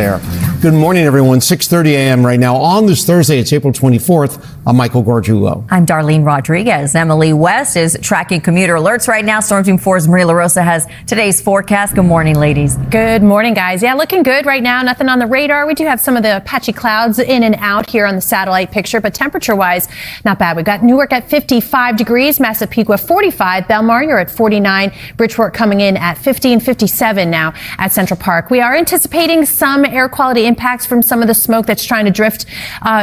There. Good morning, everyone. 6:30 a.m. right now on this Thursday. It's April 24th. I'm Michael Gargiulo. I'm Darlene Rodriguez. Emily West is tracking commuter alerts right now. Storm Team 4's Maria LaRosa has today's forecast. Good morning, ladies. Good morning, guys. Yeah, looking good right now. Nothing on the radar. We do have some of the patchy clouds in and out here on the satellite picture, but temperature-wise, not bad. We've got Newark at 55 degrees, Massapequa 45, Belmar, you're at 49, Bridgeport coming in at 50 and 57 now at Central Park. We are anticipating some air quality impacts from some of the smoke that's trying to drift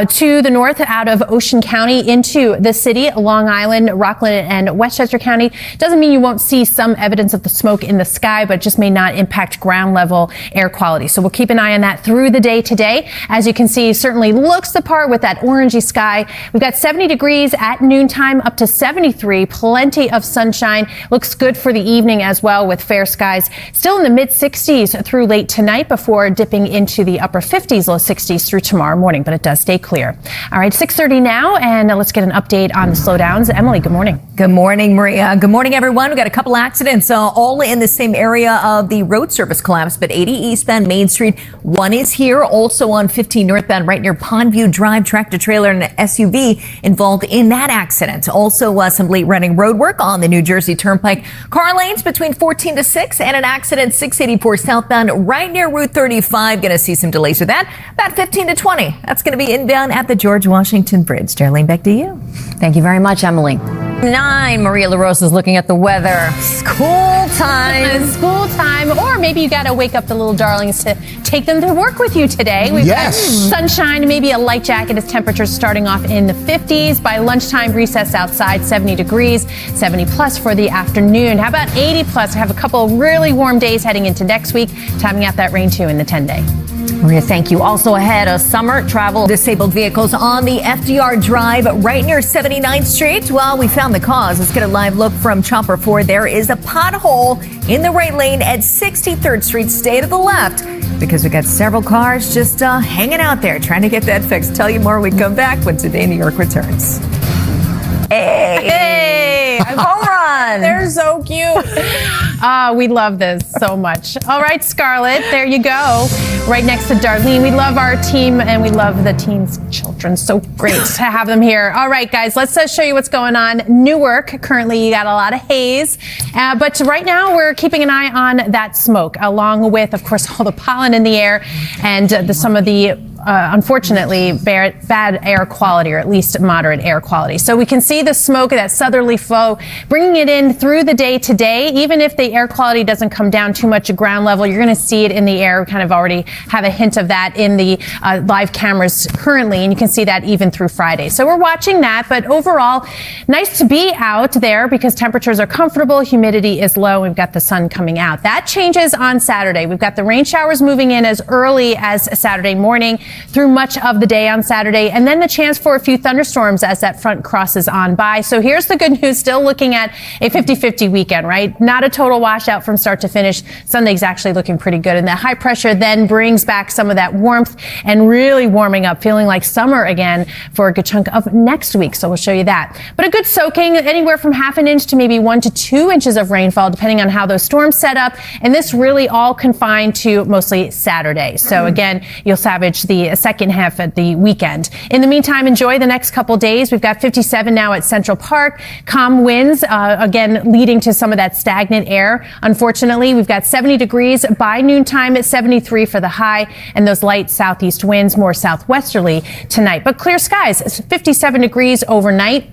to the north out of Ocean County into the city, Long Island, Rockland, and Westchester County. Doesn't mean you won't see some evidence of the smoke in the sky, but just may not impact ground level air quality. So we'll keep an eye on that through the day today. As you can see, certainly looks the part with that orangey sky. We've got 70 degrees at noontime, up to 73, plenty of sunshine. Looks good for the evening as well with fair skies. Still in the mid 60s through late tonight before dipping into the upper 50s, low 60s through tomorrow morning, but it does stay clear. All right, 6:30 now, and let's get an update on the slowdowns. Emily, good morning. Good morning, Maria. Good morning, everyone. We've got a couple accidents all in the same area of the road service collapse, but 80 eastbound Main Street. One is here, also on 15 northbound right near Pondview Drive. Tractor trailer and an SUV involved in that accident. Also, some late running road work on the New Jersey Turnpike. Car lanes between 14 to 6, and an accident 684 southbound right near Route 35. Going to see some delays with that. About 15 to 20. That's going to be inbound at the George Washington Bridge. Darlene, back to you. Thank you very much, Emily. 9, Maria LaRosa is looking at the weather. School time. School time, or maybe you got to wake up the little darlings to take them to work with you today. We've got sunshine, maybe a light jacket as temperatures starting off in the 50s. By lunchtime, recess outside, 70 degrees, 70 plus for the afternoon. How about 80 plus? I have a couple of really warm days heading into next week, timing out that rain too in the 10-day. Maria, thank you. Also ahead, a summer travel disabled vehicles on the FDR Drive right near 79th Street. Well, we found the cause. Let's get a live look from Chopper 4. There is a pothole in the right lane at 63rd Street. Stay to the left because we got several cars just hanging out there trying to get that fixed. Tell you more when we come back when Today New York returns. Hey, home run. They're so cute. We love this so much. All right, Scarlett, there you go. Right next to Darlene. We love our team, and we love the team's children. So great to have them here. All right, guys, let's show you what's going on. Newark, currently you got a lot of haze. But right now we're keeping an eye on that smoke, along with, of course, all the pollen in the air and some of the unfortunately, bad air quality, or at least moderate air quality. So we can see the smoke, that southerly flow, bringing it in through the day today. Even if the air quality doesn't come down too much at ground level, you're going to see it in the air. We kind of already have a hint of that in the live cameras currently, and you can see that even through Friday. So we're watching that, but overall, nice to be out there because temperatures are comfortable, humidity is low, we've got the sun coming out. That changes on Saturday. We've got the rain showers moving in as early as Saturday morning through much of the day on Saturday, and then the chance for a few thunderstorms as that front crosses on by. So here's the good news, still looking at a 50-50 weekend, right? Not a total washout from start to finish. Sunday's actually looking pretty good, and that high pressure then brings back some of that warmth and really warming up, feeling like summer again for a good chunk of next week. So we'll show you that. But a good soaking, anywhere from half an inch to maybe 1 to 2 inches of rainfall, depending on how those storms set up. And this really all confined to mostly Saturday. So again, you'll savage the second half at the weekend. In the meantime, enjoy the next couple days. We've got 57 now at Central Park. Calm winds, again, leading to some of that stagnant air. Unfortunately, we've got 70 degrees by noontime at 73 for the high, and those light southeast winds more southwesterly tonight. But clear skies, it's 57 degrees overnight.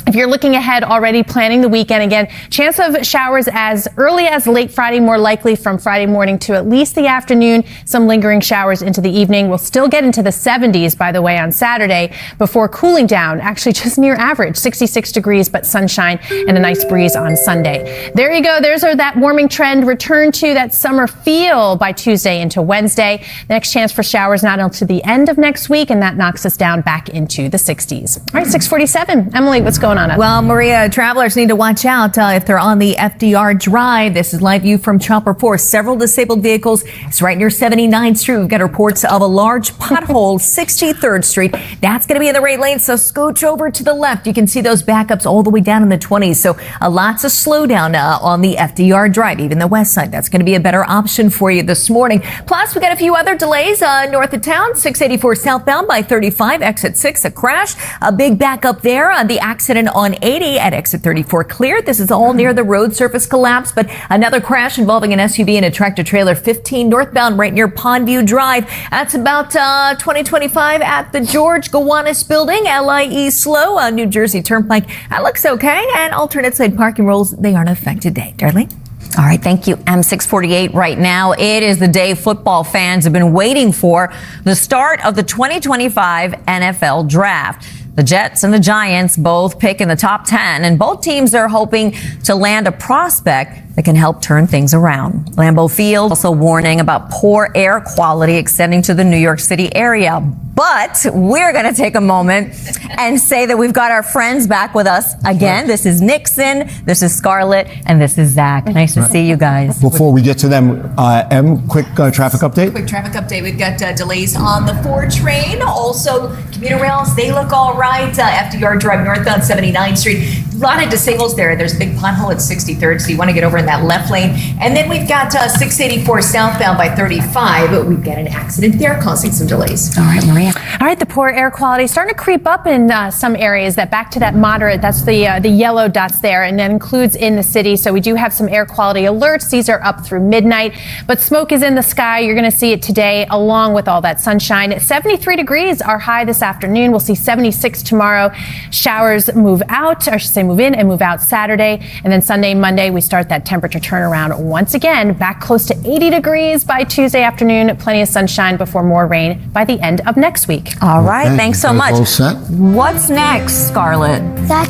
If you're looking ahead already, planning the weekend, again, chance of showers as early as late Friday, more likely from Friday morning to at least the afternoon. Some lingering showers into the evening. We'll still get into the 70s, by the way, on Saturday before cooling down, actually just near average, 66 degrees, but sunshine and a nice breeze on Sunday. There you go. There's that warming trend. Return to that summer feel by Tuesday into Wednesday. The next chance for showers not until the end of next week, and that knocks us down back into the 60s. All right, 6:47. Emily, what's going on? on us. Well, Maria, travelers need to watch out if they're on the FDR Drive. This is live view from Chopper 4. Several disabled vehicles. It's right near 79th Street. We've got reports of a large pothole, 63rd Street. That's going to be in the right lane, so scooch over to the left. You can see those backups all the way down in the 20s. So lots of slowdown on the FDR Drive, even the west side. That's going to be a better option for you this morning. Plus, we got a few other delays north of town. 684 southbound by 35, exit 6, a crash. A big backup there. The accident on 80 at exit 34 cleared. This is all near the road surface collapse, but another crash involving an SUV and a tractor trailer 15 northbound right near Pondview Drive. That's about 2025 at the George Gowanus Building. LIE slow. New Jersey Turnpike. That looks okay. And alternate side parking rules, they aren't affected today. Darlene? All right, thank you. M648 right now. It is the day football fans have been waiting for, the start of the 2025 NFL Draft. The Jets and the Giants both pick in the top 10, and both teams are hoping to land a prospect that can help turn things around. Lambeau Field also warning about poor air quality extending to the New York City area. But we're going to take a moment and say that we've got our friends back with us again. This is Nixon, this is Scarlett, and this is Zach. Nice to see you guys. Before we get to them, Em, quick traffic update. Quick traffic update. We've got delays on the 4 train. Also, commuter rails, they look all right. FDR Drive northbound 79th Street. A lot of disables there. There's a big pothole at 63rd, so you want to get over in that left lane. And then we've got 684 southbound by 35. We've got an accident there causing some delays. All right, Maria. All right, the poor air quality starting to creep up in some areas. That back to that moderate. That's the yellow dots there, and that includes in the city. So we do have some air quality alerts. These are up through midnight, but smoke is in the sky. You're going to see it today, along with all that sunshine. 73 degrees are high this afternoon. We'll see 76 tomorrow. Showers move out, or I should say move in and move out Saturday, and then Sunday, Monday, we start that temperature turnaround once again, back close to 80 degrees by Tuesday afternoon. Plenty of sunshine before more rain by the end of next week. All right, thanks so much. All set? What's next, Scarlett? The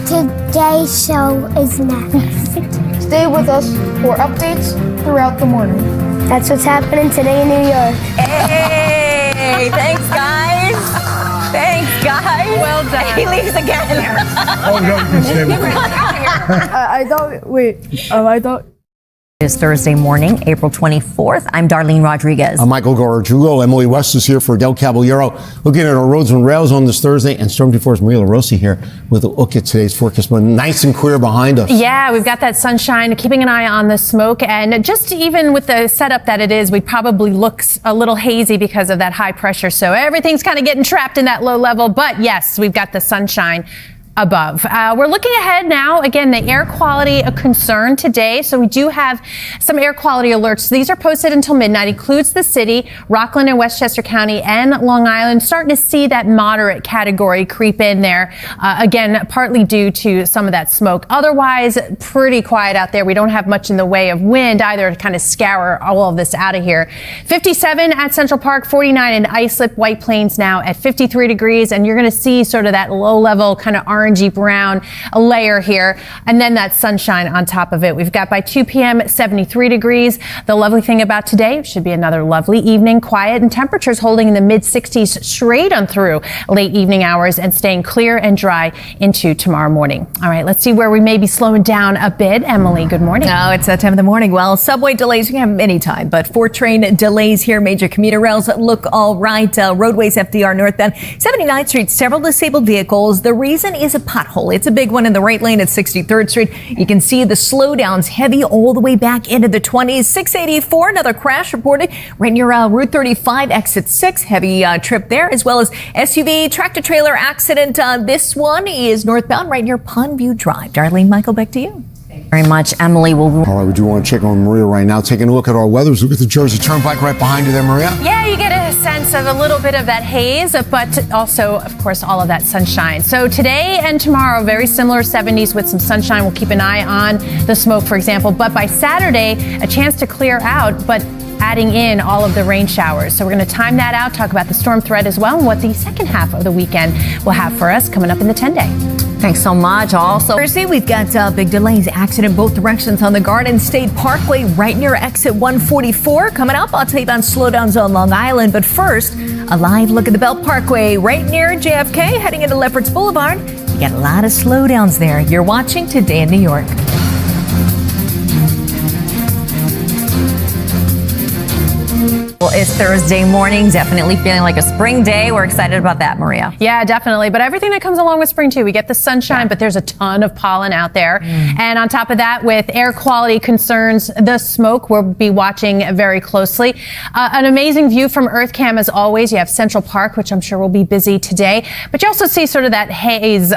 Today Show is next. Stay with us for updates throughout the morning. That's what's happening today in New York. Hey, thanks, guys. Thanks, guys. Well done. He leaves again. Oh, no, you can stay with me. I thought. It's Thursday morning, April 24th. I'm Darlene Rodriguez. I'm Michael Gargiulo. Emily West is here for Del Caballero. Looking at our roads and rails on this Thursday, and Storm Team 4's Maria LaRosa here with a look at today's forecast. Nice and clear behind us. Yeah, we've got that sunshine, keeping an eye on the smoke, and just even with the setup that it is, we probably look a little hazy because of that high pressure. So everything's kind of getting trapped in that low level. But yes, we've got the sunshine above. We're looking ahead now. Again, the air quality a concern today. So we do have some air quality alerts. These are posted until midnight. Includes the city, Rockland and Westchester County, and Long Island. Starting to see that moderate category creep in there. Again, partly due to some of that smoke. Otherwise, pretty quiet out there. We don't have much in the way of wind either to kind of scour all of this out of here. 57 at Central Park, 49 in Islip, White Plains now at 53 degrees. And you're going to see sort of that low level kind of orangey brown layer here, and then that sunshine on top of it. We've got by 2 p.m. 73 degrees. The lovely thing about today should be another lovely evening, quiet, and temperatures holding in the mid 60s straight on through late evening hours and staying clear and dry into tomorrow morning. All right, let's see where we may be slowing down a bit. Emily, good morning. Oh, it's that time of the morning. Well, subway delays, you can have them anytime, but 4 train delays here. Major commuter rails look all right. Roadways FDR northbound 79th Street, several disabled vehicles. The reason is a pothole. It's a big one in the right lane at 63rd Street. You can see the slowdowns heavy all the way back into the 20s. 684, another crash reported right near Route 35, exit 6. Heavy trip there, as well as SUV tractor trailer accident. This one is northbound right near Pondview Drive. Darlene, Michael, back to you. Very much, Emily. All right, we do want to check on Maria right now. Taking a look at our weather. Look at the Jersey Turnpike right behind you there, Maria. Yeah, you get a sense of a little bit of that haze, but also, of course, all of that sunshine. So today and tomorrow, very similar 70s with some sunshine. We'll keep an eye on the smoke, for example. But by Saturday, a chance to clear out, but adding in all of the rain showers. So we're going to time that out, talk about the storm threat as well, and what the second half of the weekend will have for us coming up in the 10-day. Thanks so much. Also, Thursday, we've got big delays. Accident both directions on the Garden State Parkway right near exit 144. Coming up, I'll tell you about slowdowns on Long Island. But first, a live look at the Belt Parkway right near JFK, heading into Lefferts Boulevard. You Got a lot of slowdowns there. You're watching Today in New York. Well, it's Thursday morning. Definitely feeling like a spring day. We're excited about that, Maria. Yeah, definitely. But everything that comes along with spring, too. We get the sunshine, but there's a ton of pollen out there. And on top of that, with air quality concerns, the smoke, we'll be watching very closely. An amazing view from EarthCam, as always. You have Central Park, which I'm sure will be busy today. But you also see sort of that haze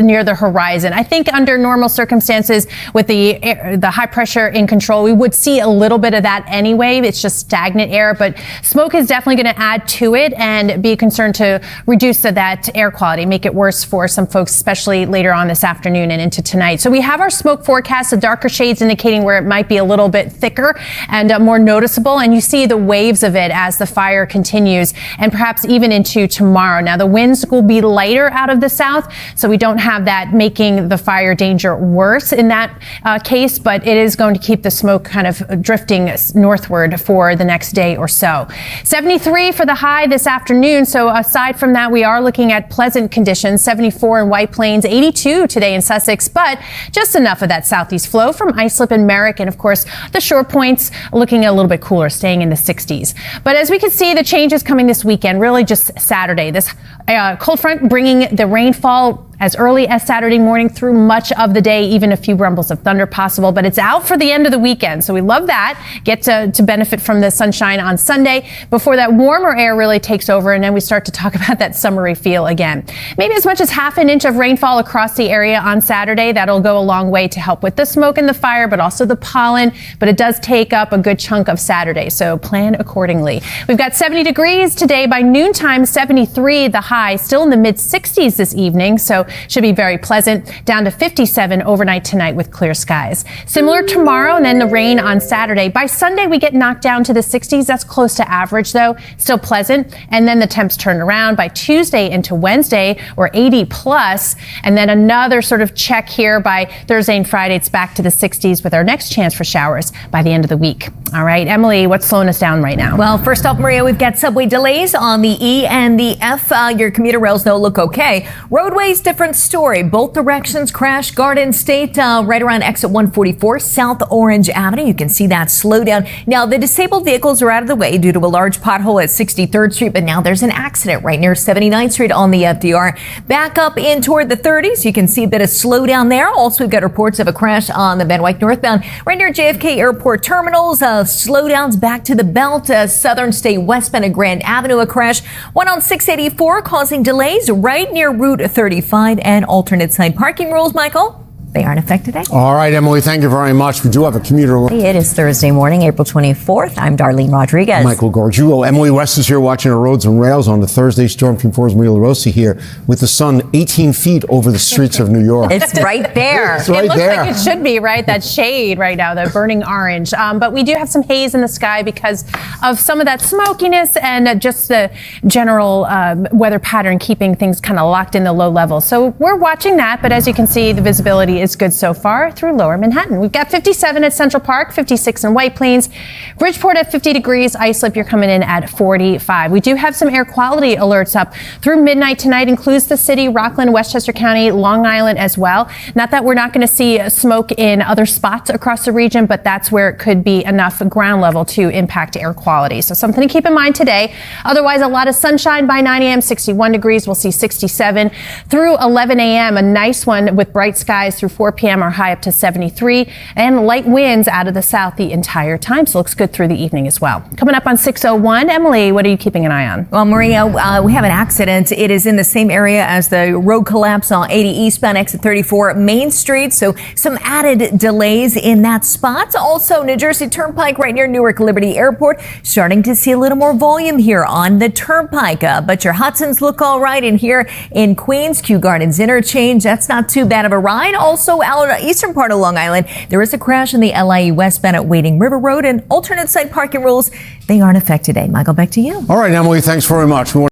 near the horizon. I think under normal circumstances, with the high pressure in control, we would see a little bit of that anyway. It's just stagnant air. But smoke is definitely going to add to it and be a concern to reduce that air quality, make it worse for some folks, especially later on this afternoon and into tonight. So we have our smoke forecast, the darker shades indicating where it might be a little bit thicker and more noticeable. And you see the waves of it as the fire continues and perhaps even into tomorrow. Now, the winds will be lighter out of the south, so we don't have that making the fire danger worse in that case, but it is going to keep the smoke kind of drifting northward for the next day or so. 73 for the high this afternoon. So aside from that, we are looking at pleasant conditions. 74 in White Plains, 82 today in Sussex, but just enough of that southeast flow from Islip and Merrick. And of course, the shore points looking a little bit cooler, staying in the 60s. But as we can see, the changes coming this weekend, really just Saturday. This cold front bringing the rainfall as early as Saturday morning through much of the day, even a few rumbles of thunder possible, but it's out for the end of the weekend. So we love that. Get to benefit from the sunshine on Sunday before that warmer air really takes over. And then we start to talk about that summery feel again. Maybe as much as half an inch of rainfall across the area on Saturday. That'll go a long way to help with the smoke and the fire, but also the pollen. But it does take up a good chunk of Saturday. So plan accordingly. We've got 70 degrees today by noontime, 73 the high, still in the mid 60s this evening. So should be very pleasant, down to 57 overnight tonight with clear skies. Similar tomorrow and then the rain on Saturday. By Sunday, we get knocked down to the 60s. That's close to average, though. Still pleasant. And then the temps turn around by Tuesday into Wednesday, or 80 plus. And then another sort of check here by Thursday and Friday. It's back to the 60s with our next chance for showers by the end of the week. All right, Emily, what's slowing us down right now? Well, first off, Maria, we've got subway delays on the E and the F. Your commuter rails, though, look okay. Roadways, different story. Both directions crash. Garden State right around exit 144, South Orange Avenue. You can see that slowdown. Now, the disabled vehicles are out of the way due to a large pothole at 63rd Street, but now there's an accident right near 79th Street on the FDR. Back up in toward the 30s. You can see a bit of slowdown there. Also, we've got reports of a crash on the Van Wyck northbound right near JFK Airport terminals. Slowdowns back to the belt. Southern State westbound at Grand Avenue, a crash. One on 684 causing delays right near Route 35 and alternate side parking rules, Michael. They aren't affected today. All right, Emily, thank you very much. We do have a commuter. It is Thursday morning, April 24th. I'm Darlene Rodriguez. Michael Gargiulo. Emily West is here watching our roads and rails on the Thursday. Storm Team 4's Maria LaRosa here with the sun 18 feet over the streets of New York. It's right there. It's right it looks there. like it should be, right? That shade right now, the burning orange. But we do have some haze in the sky because of some of that smokiness and just the general weather pattern keeping things kind of locked in the low level. So we're watching that, but as you can see, the visibility is good so far through lower Manhattan. We've got 57 at Central Park, 56 in White Plains, Bridgeport at 50 degrees, Islip, you're coming in at 45. We do have some air quality alerts up through midnight tonight, includes the city, Rockland, Westchester County, Long Island as well. Not that we're not going to see smoke in other spots across the region, but that's where it could be enough ground level to impact air quality. So something to keep in mind today. Otherwise, a lot of sunshine by 9 a.m., 61 degrees. We'll see 67 through 11 a.m. A nice one with bright skies through 4 p.m. Are high up to 73 and light winds out of the south the entire time. So looks good through the evening as well. Coming up on 6:01, Emily, what are you keeping an eye on? Well, Maria, we have an accident. It is in the same area as the road collapse on 80 eastbound exit 34 Main Street. So some added delays in that spot. Also, New Jersey Turnpike right near Newark Liberty Airport. Starting to see a little more volume here on the Turnpike. But your Hudsons look all right in here in Queens. Kew Gardens Interchange. That's not too bad of a ride. Also, out eastern part of Long Island, there is a crash in the LIE westbound at Wading River Road, and alternate side parking rules, they aren't affected today. Michael, back to you. All right, Emily, thanks very much.